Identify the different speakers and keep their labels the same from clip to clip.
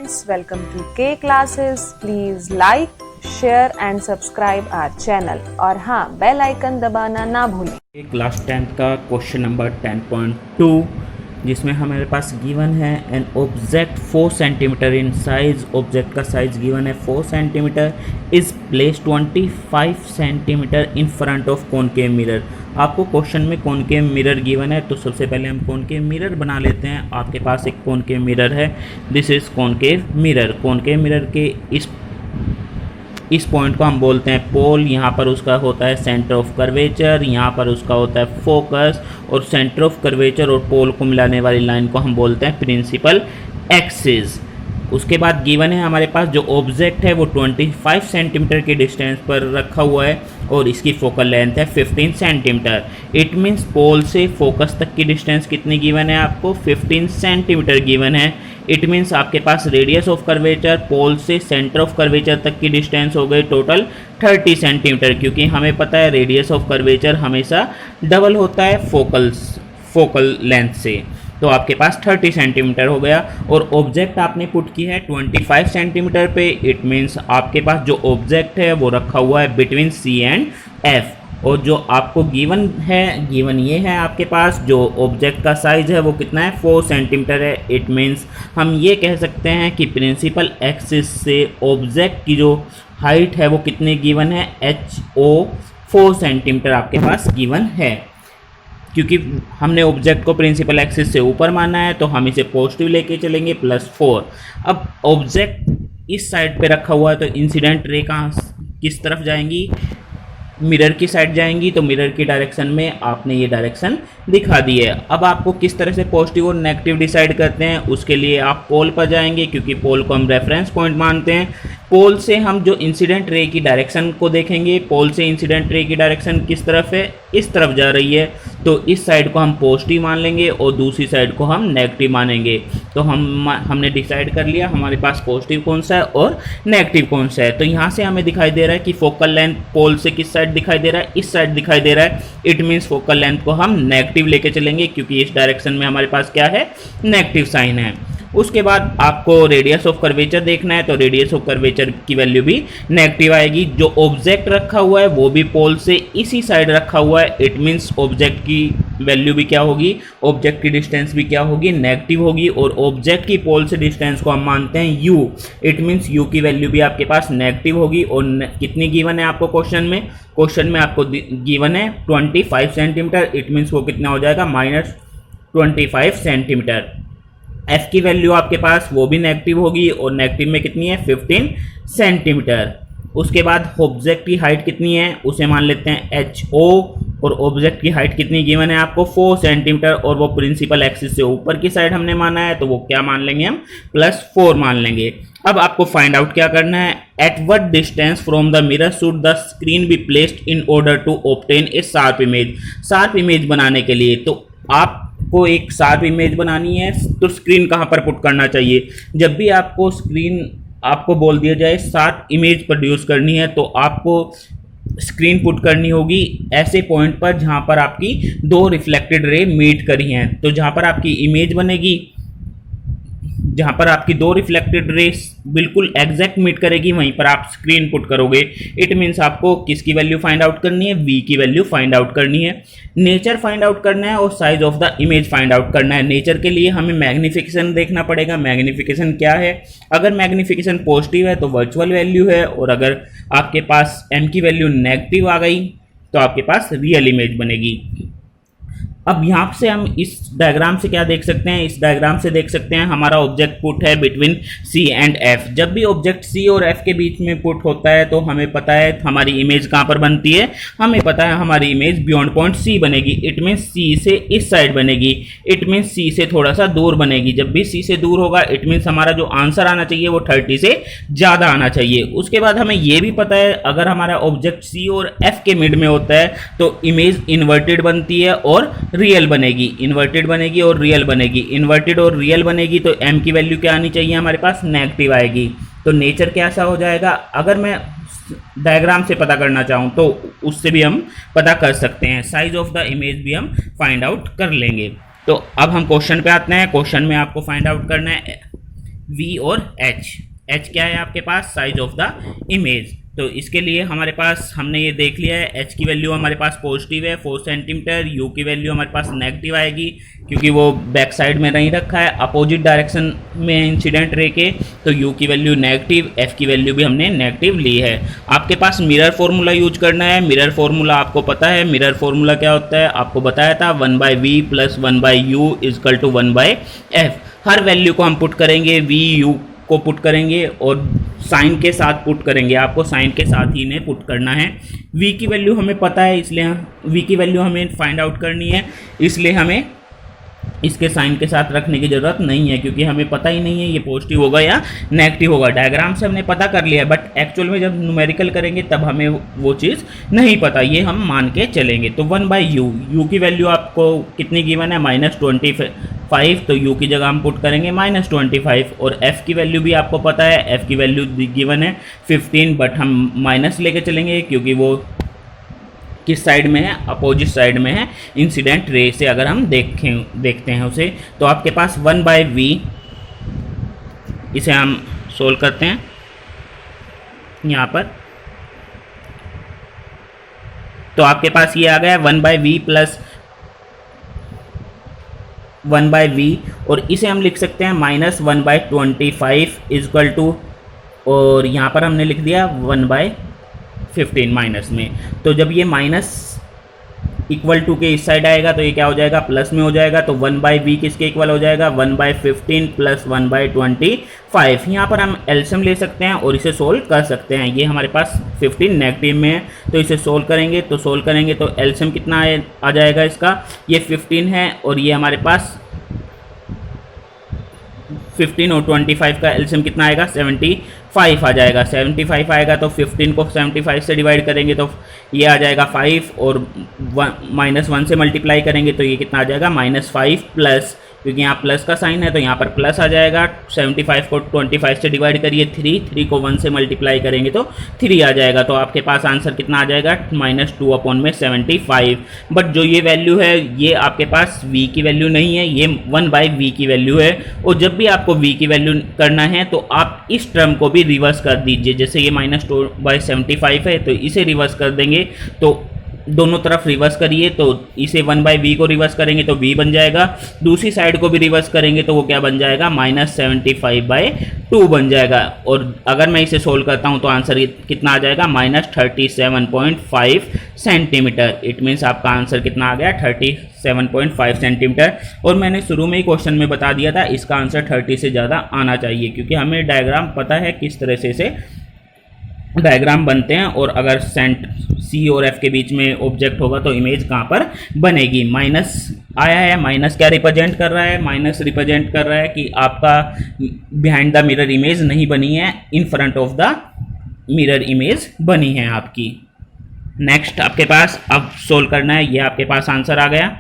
Speaker 1: friends, welcome to K classes. Please like, share and subscribe our channel और हाँ bell icon दबाना ना भूलें।
Speaker 2: क्लास 10 का क्वेश्चन नंबर 10.2 जिसमें हमारे पास गिवन है an object 4 centimetre in size. Object का साइज गिवन है 4 centimetre is place 25 centimetre in front of concave mirror. आपको क्वेश्चन में कॉनकेव मिरर गिवन है तो सबसे पहले हम कॉनकेव मिरर बना लेते हैं। आपके पास एक कॉनकेव मिरर है, this is concave mirror. Concave mirror के इस पॉइंट को हम बोलते हैं पोल। यहाँ पर उसका होता है सेंटर ऑफ कर्वेचर, यहाँ पर उसका होता है फोकस, और सेंटर ऑफ कर्वेचर और पोल को मिलाने वाली लाइन को हम बोलते हैं प्रिंसिपल एक्सिस। उसके बाद गिवन है हमारे पास जो ऑब्जेक्ट है वो 25 सेंटीमीटर के डिस्टेंस पर रखा हुआ है और इसकी फोकल लेंथ है 15 सेंटीमीटर। इट मीन्स पोल से फोकस तक की डिस्टेंस कितनी गिवन है आपको? 15 सेंटीमीटर गिवन है। इट मीन्स आपके पास रेडियस ऑफ कर्वेचर पोल से सेंटर ऑफ कर्वेचर तक की डिस्टेंस हो गई टोटल 30 सेंटीमीटर, क्योंकि हमें पता है रेडियस ऑफ कर्वेचर हमेशा डबल होता है फोकल लेंथ से। तो आपके पास 30 सेंटीमीटर हो गया और ऑब्जेक्ट आपने पुट की है 25 सेंटीमीटर पे। इट मीन्स आपके पास जो ऑब्जेक्ट है वो रखा हुआ है बिटवीन सी एंड एफ। और जो आपको गिवन ये है आपके पास जो ऑब्जेक्ट का साइज है वो कितना है? 4 सेंटीमीटर है। इट मीन्स हम ये कह सकते हैं कि प्रिंसिपल एक्सिस से ऑब्जेक्ट की जो हाइट है वो कितनी गिवन है? HO 4 सेंटीमीटर आपके पास गिवन है। क्योंकि हमने ऑब्जेक्ट को प्रिंसिपल एक्सिस से ऊपर माना है तो हम इसे पॉजिटिव लेके चलेंगे +4। अब ऑब्जेक्ट इस साइड पे रखा हुआ है तो इंसिडेंट रे किस तरफ जाएंगी? मिरर की साइड जाएंगी। तो मिरर की डायरेक्शन में आपने ये डायरेक्शन दिखा दी है। अब आपको किस तरह से पॉजिटिव और नेगेटिव डिसाइड करते हैं उसके लिए आप पोल पर जाएंगे, क्योंकि पोल को हम रेफरेंस पॉइंट मानते हैं। पोल से हम जो इंसिडेंट रे की डायरेक्शन को देखेंगे, पोल से इंसिडेंट रे की डायरेक्शन किस तरफ है? इस तरफ जा रही है। तो इस साइड को हम पॉजिटिव मान लेंगे और दूसरी साइड को हम नेगेटिव मानेंगे। तो हमने डिसाइड कर लिया हमारे पास पॉजिटिव कौन सा है और नेगेटिव कौन सा है। तो यहाँ से हमें दिखाई दे रहा है कि फोकल लेंथ पोल से किस साइड दिखाई दे रहा है? इस साइड दिखाई दे रहा है। इट मीन्स फोकल लेंथ को हम नेगेटिव लेके चलेंगे, क्योंकि इस डायरेक्शन में हमारे पास क्या है? नेगेटिव साइन है। उसके बाद आपको रेडियस ऑफ कर्वेचर देखना है तो रेडियस ऑफ कर्वेचर की वैल्यू भी नेगेटिव आएगी। जो ऑब्जेक्ट रखा हुआ है वो भी पोल से इसी साइड रखा हुआ है। इट मीन्स ऑब्जेक्ट की वैल्यू भी क्या होगी? ऑब्जेक्ट की डिस्टेंस भी क्या होगी? नेगेटिव होगी। और ऑब्जेक्ट की पोल से डिस्टेंस को हम मानते हैं u। इट मीन्स u की वैल्यू भी आपके पास नेगेटिव होगी। और कितनी गिवन है आपको क्वेश्चन में? क्वेश्चन में आपको गिवन है 25 सेंटीमीटर। इट मीन्स वो कितना हो जाएगा? -25 सेंटीमीटर। f की वैल्यू आपके पास वो भी नेगेटिव होगी और नेगेटिव में कितनी है? 15 सेंटीमीटर। उसके बाद ऑब्जेक्ट की हाइट कितनी है उसे मान लेते हैं HO। और ऑब्जेक्ट की हाइट कितनी गिवन है आपको? 4 सेंटीमीटर। और वो प्रिंसिपल एक्सिस से ऊपर की साइड हमने माना है तो वो क्या मान लेंगे हम? +4 मान लेंगे। अब आपको फाइंड आउट क्या करना है? At what distance from the mirror should the screen be placed in order to obtain a sharp image. Sharp image बनाने के लिए तो आपको एक शार्प इमेज बनानी है तो स्क्रीन कहाँ पर पुट करना चाहिए? जब भी आपको बोल दिया जाए शार्प इमेज प्रोड्यूस करनी है तो आपको स्क्रीन पुट करनी होगी ऐसे पॉइंट पर जहाँ पर आपकी दो रिफ्लेक्टेड रे मीट करी हैं। तो जहाँ पर आपकी इमेज बनेगी, जहाँ पर आपकी दो रिफ्लेक्टेड रेस बिल्कुल एग्जैक्ट मीट करेगी वहीं पर आप स्क्रीन पुट करोगे। इट मीन्स आपको किसकी वैल्यू फाइंड आउट करनी है? v की वैल्यू फाइंड आउट करनी है। नेचर फाइंड आउट करना है और size of the image find out करना है। नेचर के लिए हमें मैग्निफिकेशन देखना पड़ेगा। मैग्निफिकेशन क्या है? अगर मैग्निफिकेशन पॉजिटिव है तो वर्चुअल वैल्यू है, और अगर आपके पास m की वैल्यू नेगेटिव आ गई तो आपके पास रियल इमेज बनेगी। अब यहाँ से हम इस डायग्राम से क्या देख सकते हैं? इस डायग्राम से देख सकते हैं हमारा ऑब्जेक्ट पुट है बिटवीन C एंड F। जब भी ऑब्जेक्ट C और F के बीच में पुट होता है तो हमें पता है हमारी इमेज कहाँ पर बनती है? हमें पता है हमारी इमेज बियॉन्ड पॉइंट C बनेगी। इट मीन्स C से इस साइड बनेगी। इट मीन्स C से थोड़ा सा दूर बनेगी। जब भी C से दूर होगा इट मीन्स हमारा जो आंसर आना चाहिए वो 30 से ज़्यादा आना चाहिए। उसके बाद हमें ये भी पता है अगर हमारा ऑब्जेक्ट C और F के मिड में होता है तो इमेज इन्वर्टेड बनती है और रियल बनेगी। इन्वर्टेड बनेगी और रियल बनेगी। इन्वर्टेड और रियल बनेगी तो m की वैल्यू क्या आनी चाहिए? हमारे पास नेगेटिव आएगी। तो नेचर कैसा हो जाएगा? अगर मैं डायग्राम से पता करना चाहूँ तो उससे भी हम पता कर सकते हैं। साइज ऑफ द इमेज भी हम फाइंड आउट कर लेंगे। तो अब हम क्वेश्चन पे आते हैं। क्वेश्चन में आपको फाइंड आउट करना है v और h क्या है आपके पास, साइज ऑफ द इमेज। तो इसके लिए हमारे पास हमने ये देख लिया है, h की वैल्यू हमारे पास पॉजिटिव है 4 सेंटीमीटर, u की वैल्यू हमारे पास नेगेटिव आएगी क्योंकि वो बैक साइड में नहीं रखा है, अपोजिट डायरेक्शन में इंसिडेंट रे के, तो u की वैल्यू नेगेटिव, f की वैल्यू भी हमने नेगेटिव ली है। आपके पास मिरर फार्मूला यूज करना है। मिरर फार्मूला आपको पता है, मिरर फार्मूला क्या होता है आपको बताया था, 1/v + 1/u = 1/f। हर वैल्यू को हम पुट करेंगे, v u को पुट करेंगे और साइन के साथ पुट करेंगे, आपको साइन के साथ ही इन्हें पुट करना है। v की वैल्यू हमें पता है, इसलिए v की वैल्यू हमें फाइंड आउट करनी है, इसलिए हमें इसके साइन के साथ रखने की ज़रूरत नहीं है क्योंकि हमें पता ही नहीं है ये पॉजिटिव होगा या नेगेटिव होगा। डायग्राम से हमने पता कर लिया है, बट एक्चुअल में जब न्यूमेरिकल करेंगे तब हमें वो चीज़ नहीं पता, ये हम मान के चलेंगे। तो 1/u, u की वैल्यू आपको कितनी गिवन है, -25, तो u की जगह हम पुट करेंगे -25, और f की वैल्यू भी आपको पता है, f की वैल्यू गिवन है 15, बट हम माइनस लेके चलेंगे क्योंकि वो किस साइड में है, अपोजिट साइड में है इंसिडेंट रे से अगर हम देखते हैं उसे। तो आपके पास 1/v, इसे हम सोल्व करते हैं यहाँ पर, तो आपके पास ये आ गया 1/v + 1/v, और इसे हम लिख सकते हैं -1/25 = और यहाँ पर हमने लिख दिया 1/15 माइनस में। तो जब ये माइनस इक्वल टू के इस साइड आएगा तो ये क्या हो जाएगा, प्लस में हो जाएगा। तो 1/v किसके इक्वल हो जाएगा, 1/15 + 1/25। यहाँ पर हम एलसीएम ले सकते हैं और इसे सोल्व कर सकते हैं। ये हमारे पास 15 नेगेटिव में है तो इसे सोल्व करेंगे, तो एलसीएम कितना आ जाएगा इसका, ये 15 है और ये हमारे पास 15 और 25 का एलसीएम कितना आएगा, 75 आ जाएगा। 75 आएगा तो 15 को 75 से डिवाइड करेंगे तो ये आ जाएगा 5, और -1 से मल्टीप्लाई करेंगे तो ये कितना आ जाएगा, -5 प्लस, क्योंकि यहाँ प्लस का साइन है तो यहाँ पर प्लस आ जाएगा। 75 को 25 से डिवाइड करिए 3 को 1 से मल्टीप्लाई करेंगे तो 3 आ जाएगा। तो आपके पास आंसर कितना आ जाएगा, -2/75। बट जो ये वैल्यू है ये आपके पास v की वैल्यू नहीं है, ये 1/v की वैल्यू है। और जब भी आपको v की वैल्यू करना है तो आप इस टर्म को भी रिवर्स कर दीजिए। जैसे ये -2/75 है तो इसे रिवर्स कर देंगे, तो दोनों तरफ रिवर्स करिए, तो इसे 1/v को रिवर्स करेंगे तो v बन जाएगा, दूसरी साइड को भी रिवर्स करेंगे तो वो क्या बन जाएगा, -75/2 बन जाएगा। और अगर मैं इसे सोल्व करता हूँ तो आंसर कितना आ जाएगा, -37.5 सेंटीमीटर। इट मीन्स आपका आंसर कितना आ गया, 37.5 सेंटीमीटर। और मैंने शुरू में ही क्वेश्चन में बता दिया था इसका आंसर 30 से ज़्यादा आना चाहिए, क्योंकि हमें डायग्राम पता है किस तरह से इसे डायग्राम बनते हैं, और अगर C और F के बीच में ऑब्जेक्ट होगा तो इमेज कहाँ पर बनेगी। माइनस आया है, माइनस क्या रिप्रेजेंट कर रहा है, माइनस रिप्रेजेंट कर रहा है कि आपका बिहाइंड द मिरर इमेज नहीं बनी है, in front of the mirror image बनी है आपकी। नेक्स्ट आपके पास अब सोल्व करना है, ये आपके पास आंसर आ गया,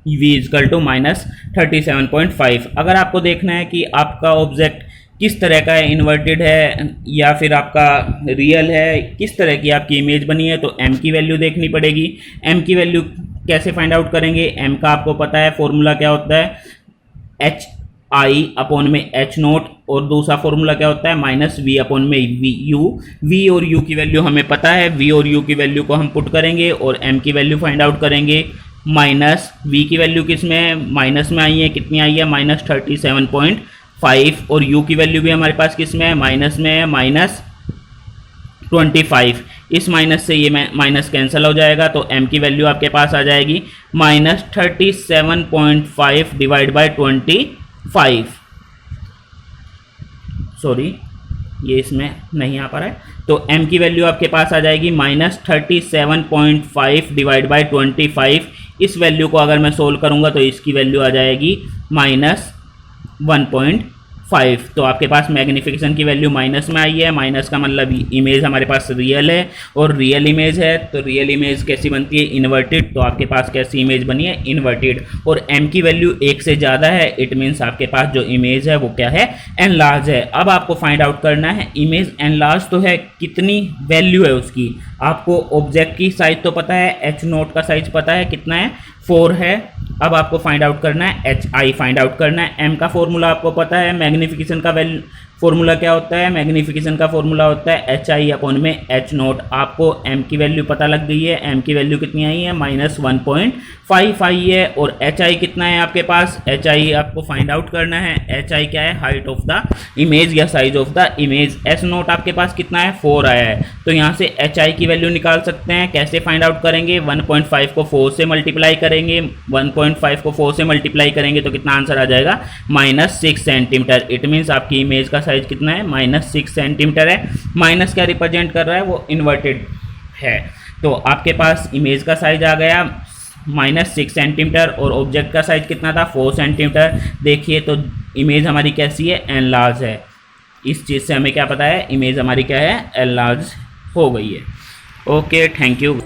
Speaker 2: v = -37.5। अगर आपको देखना है कि आपका ऑब्जेक्ट किस तरह का है, इन्वर्टेड है या फिर आपका रियल है, किस तरह की आपकी इमेज बनी है, तो m की वैल्यू देखनी पड़ेगी। m की वैल्यू कैसे फाइंड आउट करेंगे, m का आपको पता है फॉर्मूला क्या होता है, HI/H0, और दूसरा फॉर्मूला क्या होता है, -V/VU। v और u की वैल्यू हमें पता है, v और u की वैल्यू को हम पुट करेंगे और m की वैल्यू फाइंड आउट करेंगे। माइनस v की वैल्यू किस में है, माइनस में आई है, कितनी आई है, -37.5, और u की वैल्यू भी हमारे पास किस में है, माइनस में है, -25। इस माइनस से ये माइनस कैंसिल हो जाएगा, तो m की वैल्यू आपके पास आ जाएगी -37.5 / 25। सॉरी, ये इसमें नहीं आ पा रहा है, तो m की वैल्यू आपके पास आ जाएगी -37.5 / 25। इस वैल्यू को अगर मैं सोल्व करूंगा तो इसकी वैल्यू आ जाएगी -1.5। 5। तो आपके पास मैग्निफिकेशन की वैल्यू माइनस में आई है, माइनस का मतलब इमेज हमारे पास रियल है और रियल इमेज है। तो रियल इमेज कैसी बनती है? इन्वर्टेड। तो आपके पास कैसी इमेज बनी है? इन्वर्टेड। और m की वैल्यू 1 से ज़्यादा है, इट मीन्स आपके पास जो इमेज है वो क्या है? एनलार्ज है। अब आपको फाइंड आउट करना है इमेज एनलार्ज तो है, कितनी वैल्यू है उसकी। आपको ऑब्जेक्ट की साइज तो पता है, एच नोट का साइज पता है कितना है? 4 है। अब आपको फाइंड आउट करना है एच आई फाइंड आउट करना है। एम का फॉर्मूला आपको पता है, मैग्निफिकेशन का फॉर्मूला क्या होता है? मैग्निफिकेशन का फॉर्मूला होता है एच आई अपॉन में एच नोट। आपको एम की वैल्यू पता लग गई है, एम की वैल्यू कितनी आई है? -1.5 आई है। और एच आई कितना है आपके पास? एच आई आपको फाइंड आउट करना है। एच आई क्या है? हाइट ऑफ द इमेज या size of the image. S note आपके पास कितना है? 4 आया है। तो यहाँ से एच आई की वैल्यू निकाल सकते हैं। कैसे फाइंड आउट करेंगे? 1.5 को 4 से मल्टीप्लाई करेंगे, 1.5 को 4 से मल्टीप्लाई करेंगे तो कितना आंसर आ जाएगा? -6 सेंटीमीटर। इट मीन्स आपकी इमेज का साइज कितना है? -6 सेंटीमीटर है। माइनस क्या रिप्रेजेंट कर रहा है? वो इन्वर्टेड है। तो आपके पास इमेज का साइज आ गया -6 सेंटीमीटर और ऑब्जेक्ट का साइज कितना था? 4 सेंटीमीटर। देखिए तो इमेज हमारी कैसी है? एनलार्ज है। इस चीज़ से हमें क्या पता है? इमेज हमारी क्या है? एनलार्ज हो गई है। Okay, thank you.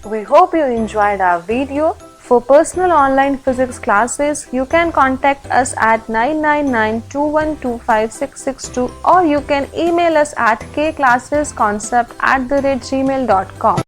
Speaker 1: We hope you enjoyed our video. For personal online physics classes, you can contact us at 9992125662 or you can email us at kclassesconcept@gmail.com.